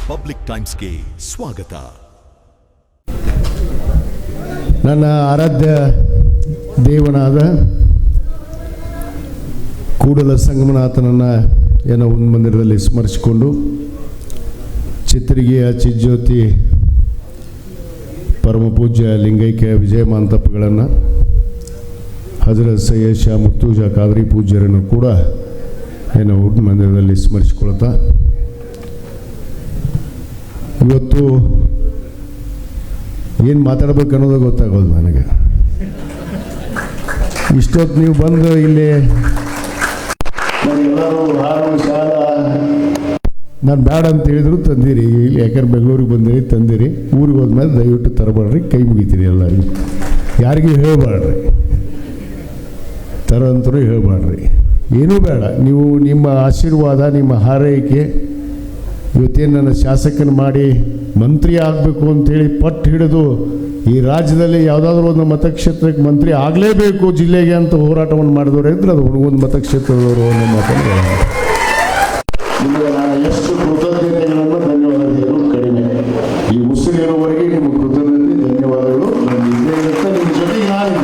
Public ಟೈಮ್ಸ್ಗೆ ಸ್ವಾಗತ. ನನ್ನ ಆರಾಧ್ಯ ದೇವನಾದ ಕೂಡಲ ಸಂಗಮನಾಥನನ್ನು ಏನೋ ಒಂದು ಮಂದಿರದಲ್ಲಿ ಸ್ಮರಿಸಿಕೊಂಡು ಚಿತ್ತರಿಗೆಯ ಚಿಜ್ಯೋತಿ ಪರಮ ಪೂಜ್ಯ ಲಿಂಗೈಕ್ಯ ವಿಜಯಮಾಂತಪ್ಪಗಳನ್ನು ಹಜರತ್ ಸಯ್ಯದ್ ಶಾ ಮುರ್ತುಜಾ ಖಾದ್ರಿ ಪೂಜ್ಯರನ್ನು ಕೂಡ ಏನೋ ಒಂದು ಮಂದಿರದಲ್ಲಿ ಸ್ಮರಿಸಿಕೊಳ್ತಾ ಇವತ್ತು ಏನು ಮಾತಾಡ್ಬೇಕು ಅನ್ನೋದು ಗೊತ್ತಾಗೋದು ನನಗೆ. ಇಷ್ಟೊತ್ತು ನೀವು ಬಂದು ಇಲ್ಲಿ ಎಲ್ಲರೂ ಹಾಡು ಶಾಲಾ ನಾನು ಬೇಡ ಅಂತ ಹೇಳಿದ್ರು ತಂದಿರಿ, ಇಲ್ಲಿ ಯಾಕಂದ್ರೆ ಬೆಂಗಳೂರಿಗೆ ಬಂದಿರಿ ತಂದಿರಿ. ಊರಿಗೆ ಹೋದ್ಮೇಲೆ ದಯವಿಟ್ಟು ತರಬೇಡ್ರಿ, ಕೈ ಮುಗಿತೀರಿ ಎಲ್ಲರಿಗೂ, ಯಾರಿಗೂ ಹೇಳಬೇಡ್ರಿ, ತರಂತರೂ ಹೇಳಬೇಡ್ರಿ, ಏನೂ ಬೇಡ. ನೀವು ನಿಮ್ಮ ಆಶೀರ್ವಾದ, ನಿಮ್ಮ ಹಾರೈಕೆ, ಇವತ್ತೇನು ನನ್ನ ಶಾಸಕನ ಮಾಡಿ ಮಂತ್ರಿ ಆಗಬೇಕು ಅಂಥೇಳಿ ಪಟ್ಟು ಹಿಡಿದು ಈ ರಾಜ್ಯದಲ್ಲಿ ಯಾವುದಾದ್ರೂ ಒಂದು ಮತಕ್ಷೇತ್ರಕ್ಕೆ ಮಂತ್ರಿ ಆಗಲೇಬೇಕು ಜಿಲ್ಲೆಗೆ ಅಂತ ಹೋರಾಟವನ್ನು ಮಾಡಿದವರು ಇದ್ರೆ ಅದು ಒಂದು ಮತಕ್ಷೇತ್ರದವರು ಅನ್ನೋ ಮಾತನ್ನು ನಿಮಗೆ ನಾನು ಎಷ್ಟು ಕೃತಜ್ಞತೆಗಳನ್ನು ಧನ್ಯವಾದಗಳು ಕಡಿಮೆ. ಈ ಉಸಿರಿರುವವರೆಗೆ ನಿಮ್ಮ ಕೃತಜ್ಞತೆ ಧನ್ಯವಾದಗಳು. ನಿಮ್ಮ ಜೊತೆಗೆ ನಾನು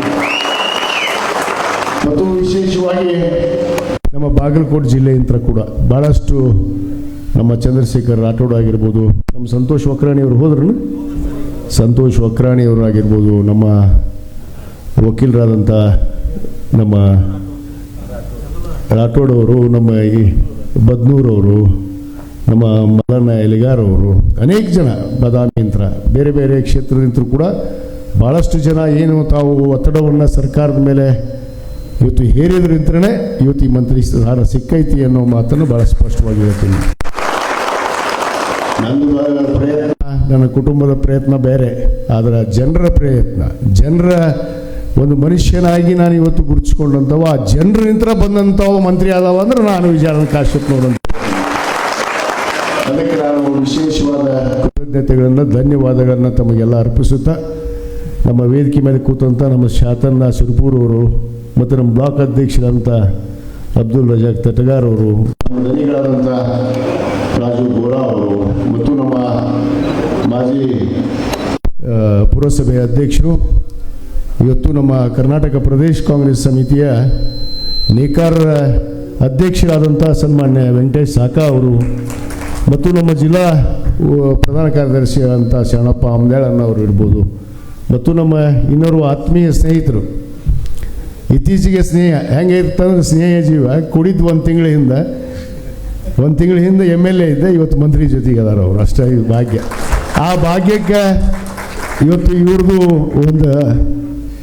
ಮತ್ತು ವಿಶೇಷವಾಗಿ ನಮ್ಮ ಬಾಗಲಕೋಟೆ ಜಿಲ್ಲೆಯಿಂದ ಕೂಡ ಭಾಳಷ್ಟು ನಮ್ಮ ಚಂದ್ರಶೇಖರ್ ರಾಠೋಡ್ ಆಗಿರ್ಬೋದು, ನಮ್ಮ ಸಂತೋಷ್ ವಕ್ರಾಣಿಯವರು ಹೋದ್ರೂ ಸಂತೋಷ್ ವಕ್ರಾಣಿಯವರು ಆಗಿರ್ಬೋದು, ನಮ್ಮ ವಕೀಲರಾದಂಥ ನಮ್ಮ ರಾಠೋಡ್ ಅವರು, ನಮ್ಮ ಈ ಬದ್ನೂರವರು, ನಮ್ಮ ಮಲ್ಲಣ್ಣ ಎಲಿಗಾರವರು, ಅನೇಕ ಜನ ಬದಾಮಿಯಂತ್ರ ಬೇರೆ ಬೇರೆ ಕ್ಷೇತ್ರದಿಂತರೂ ಕೂಡ ಭಾಳಷ್ಟು ಜನ ಏನು ತಾವು ಒತ್ತಡವನ್ನು ಸರ್ಕಾರದ ಮೇಲೆ ಇವತ್ತು ಹೇರಿದ್ರಿಂತಲೇ ಇವತ್ತು ಈ ಮಂತ್ರಿ ಸ್ಥಾನ ಸಿಕ್ಕೈತಿ ಅನ್ನೋ ಮಾತನ್ನು ಭಾಳ ಸ್ಪಷ್ಟವಾಗಿ ಹೇಳ್ತೀನಿ. ನಂದು ಪ್ರಯತ್ನ, ನನ್ನ ಕುಟುಂಬದ ಪ್ರಯತ್ನ ಬೇರೆ, ಆದರೆ ಜನರ ಪ್ರಯತ್ನ, ಜನರ ಒಂದು ಮನುಷ್ಯನಾಗಿ ನಾನು ಇವತ್ತು ಗುರುತಿಸ್ಕೊಂಡಂಥವು ಆ ಜನರಿಂದ ಬಂದಂಥವು ಮಂತ್ರಿ ಆದವ ಅಂದ್ರೆ ನಾನು ವಿಜಯಾನಂದ ಕಾಶ್ಯಪ್ನವರಂತ. ಅದಕ್ಕೆ ನಾನು ವಿಶೇಷವಾದ ಕೃತಜ್ಞತೆಗಳನ್ನು ಧನ್ಯವಾದಗಳನ್ನು ತಮಗೆಲ್ಲ ಅರ್ಪಿಸುತ್ತಾ ನಮ್ಮ ವೇದಿಕೆ ಮೇಲೆ ಕೂತಂಥ ನಮ್ಮ ಶಾತನ್ನ ಸುರ್ಪೂರವರು ಮತ್ತು ನಮ್ಮ ಬ್ಲಾಕ್ ಅಧ್ಯಕ್ಷರಾದಂಥ ಅಬ್ದುಲ್ ರಜಾಕ್ ತಟಗಾರ್ ಅವರು, ನಮ್ಮ ದನಿಗಳಾದಂಥ ರಾಜು ಗೋರಾ ಅವರು ಮತ್ತು ನಮ್ಮ ಮಾಜಿ ಪುರಸಭೆಯ ಅಧ್ಯಕ್ಷರು, ಇವತ್ತು ನಮ್ಮ ಕರ್ನಾಟಕ ಪ್ರದೇಶ ಕಾಂಗ್ರೆಸ್ ಸಮಿತಿಯ ನೇಕಾರ ಅಧ್ಯಕ್ಷರಾದಂಥ ಸನ್ಮಾನ್ಯ ವೆಂಕಟೇಶ್ ಸಾಕಾ ಅವರು ಮತ್ತು ನಮ್ಮ ಜಿಲ್ಲಾ ಪ್ರಧಾನ ಕಾರ್ಯದರ್ಶಿಯಾದಂಥ ಶರಣಪ್ಪ ಆಮ್ದಾಳ್ ಅವರು ಇರ್ಬೋದು, ಮತ್ತು ನಮ್ಮ ಇನ್ನೋರ್ವ ಆತ್ಮೀಯ ಸ್ನೇಹಿತರು. ಇತ್ತೀಚೆಗೆ ಸ್ನೇಹ ಹೆಂಗೆ ಇರ್ತಂದ್ರೆ ಸ್ನೇಹ ಜೀವ ಕುಡಿದು ಒಂದು ತಿಂಗಳ ಹಿಂದೆ MLA ಇದ್ದ, ಇವತ್ತು ಮಂತ್ರಿ ಜೊತೆಗೆ ಅದಾರ ಅವರು. ಅಷ್ಟೇ ಇದು ಭಾಗ್ಯ. ಆ ಭಾಗ್ಯಕ್ಕೆ ಇವತ್ತು ಇವ್ರದ್ದು ಒಂದು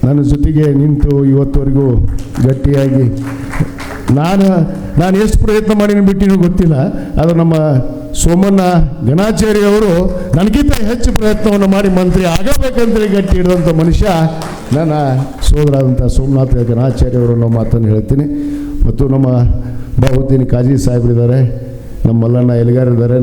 ನನ್ನ ಜೊತೆಗೆ ನಿಂತು ಇವತ್ತವರೆಗೂ ಗಟ್ಟಿಯಾಗಿ ನಾನು ಎಷ್ಟು ಪ್ರಯತ್ನ ಮಾಡೀನಿ ಬಿಟ್ಟಿನೂ ಗೊತ್ತಿಲ್ಲ. ಅದು ನಮ್ಮ ಸೋಮಣ್ಣ ಗಣಾಚಾರ್ಯ ಅವರು ನನಗಿಂತ ಹೆಚ್ಚು ಪ್ರಯತ್ನವನ್ನು ಮಾಡಿ ಮಂತ್ರಿ ಆಗಬೇಕಂತೇಳಿ ಗಟ್ಟಿ ಹಿಡಿದಂಥ ಮನುಷ್ಯ ನನ್ನ ಸೋದರಾದಂಥ ಸೋಮನಾಥ ಗಣಾಚಾರ್ಯವರು ಅನ್ನೋ ಮಾತನ್ನು ಹೇಳ್ತೀನಿ. ಮತ್ತು ನಮ್ಮ ಬಾಹುದ್ದೀನ್ ಕಾಜಿ ಸಾಹೇಬ್ರಿದ್ದಾರೆ, ನಮ್ಮ ಮಲ್ಲಣ್ಣ ಎಲಿಗಾರ್ ಇದ್ದಾರೆ.